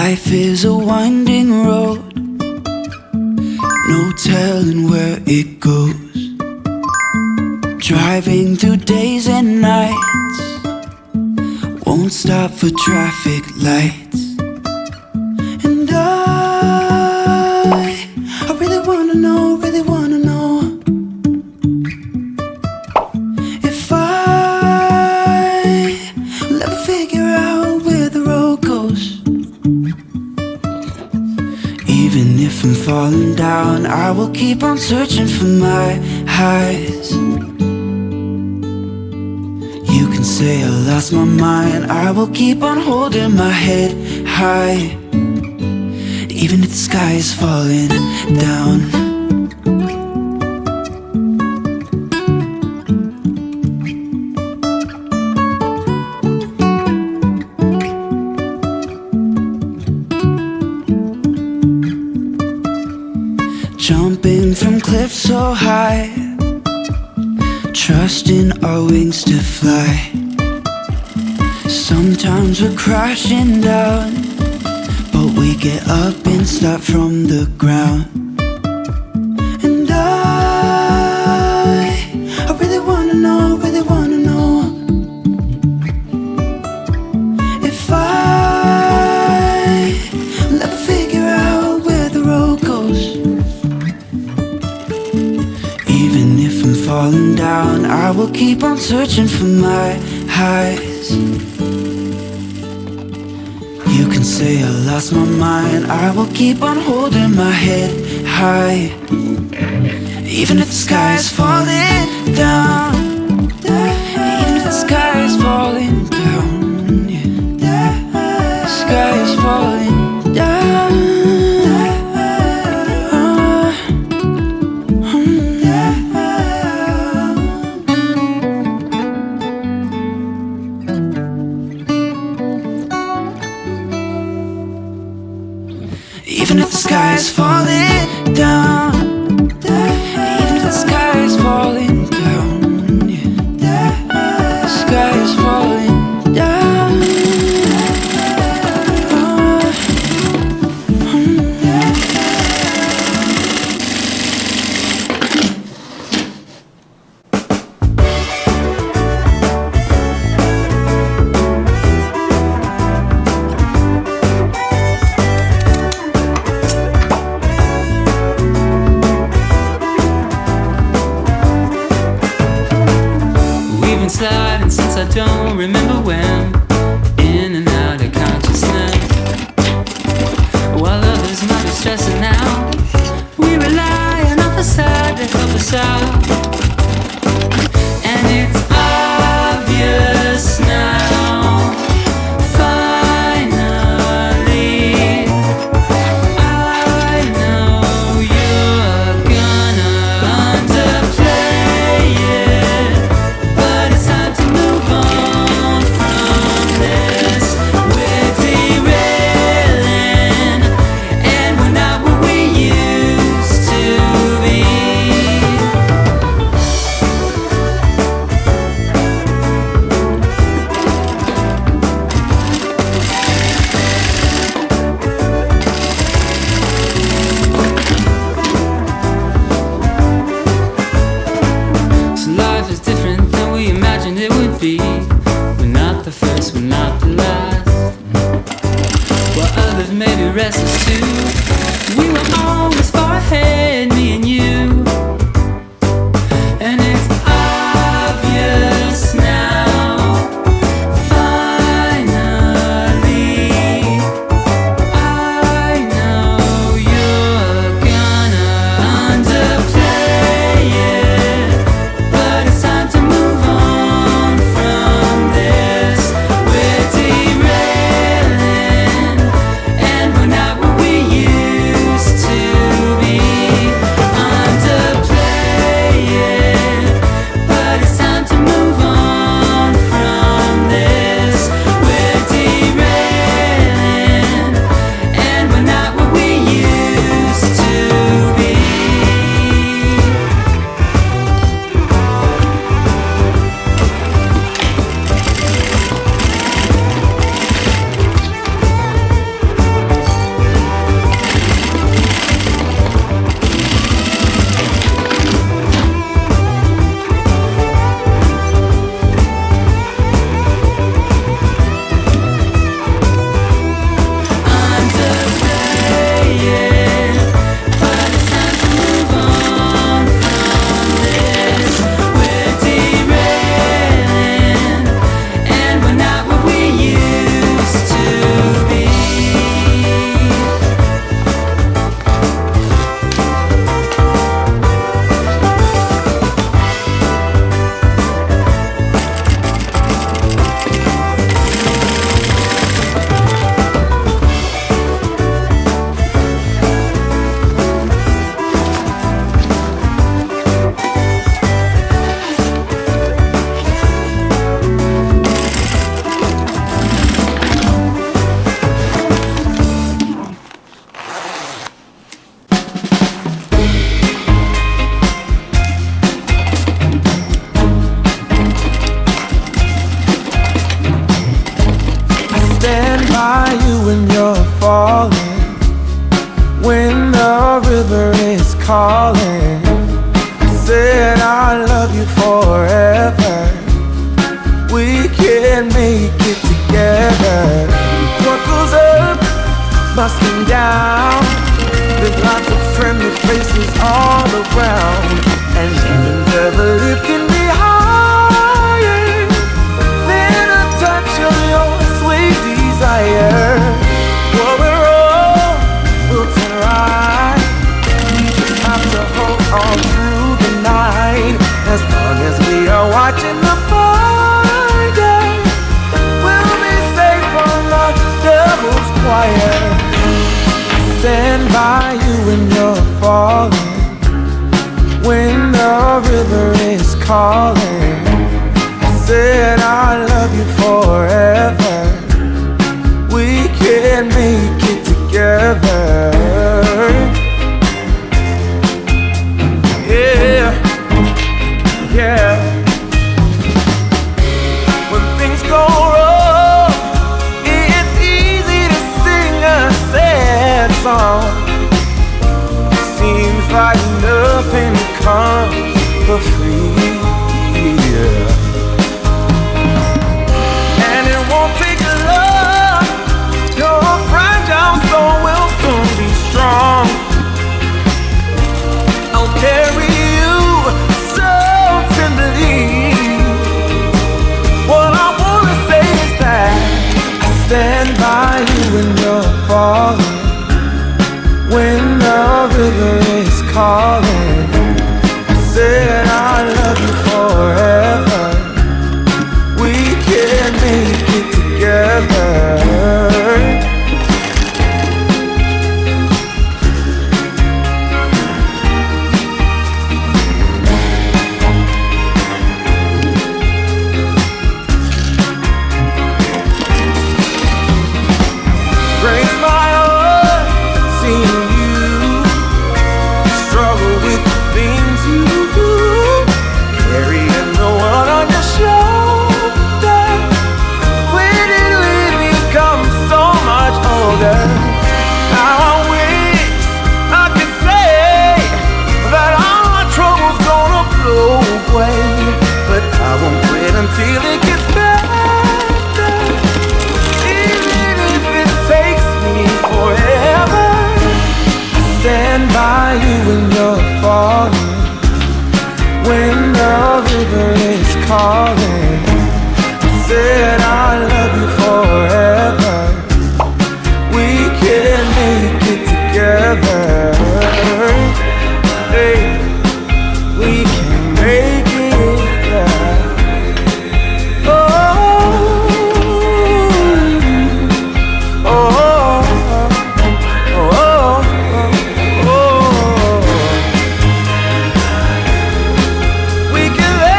Life is a winding road, no telling where it goes. Driving through days and nights, won't stop for traffic lights. And I really wanna know, really wanna know if I'll ever figure out where the road goes. Even if I'm falling down, I will keep on searching for my highs. You can say I lost my mind, I will keep on holding my head high. Even if the sky is falling down. Jumping from cliffs so high, trusting our wings to fly. Sometimes we're crashing down, but we get up and start from the ground. And I really wanna know, really wanna know if I'll ever figure out where the road goes. Even if I'm falling down, I will keep on searching for my highs. You can say I lost my mind, I will keep on holding my head high. Even if the sky is falling down, even if the sky is falling down, yeah. The sky is falling down. Even if the sky is falling down, even if the sky is falling down, yeah. The sky is falling down. Sliding since I don't remember when, in and out of consciousness. While others might be stressing out, we rely on our facade to help us out. And it's obvious now, finally, I know you're gonna underplay it. But it's time to move on from this. We're derailing, and we're not what we used to be. So life is different than we imagined it would be. We're not the first, we're not the last. While others may be restless too, we were always far ahead, me and you. And it's obvious now, finally, I know you're gonna underplay it. But it's time to move on from this. We're I love you forever. We can make it together. What goes up must come down. There's lots of friendly faces all around, and even the lift can be higher than a touch of your sweet desire. Well, we're all built to ride. We just have to hold on through the night. As long as we are watching the fire, we'll be safe from the devil's choir. Stand by you when you're falling, when the river is calling. I said I love you forever. We can make it together. Yeah, yeah. When things go wrong, it's easy to sing a sad song. Seems like nothing comes for free, yeah. And it won't take long. Your fragile soul will soon be strong. I'll carry you so tenderly. What I wanna say is that I stand by you when you're falling, when the river is calling. I said I love you forever. We can make it together. Breaks my heart seeing you struggle with the things you do, carrying the one on your shoulder. When did we become so much older? Now I wish I could say that all my troubles gonna blow away, but I won't quit until it gets better, even if it takes me forever. Stand by you when you're falling, when the river is calling. I said I love you forever.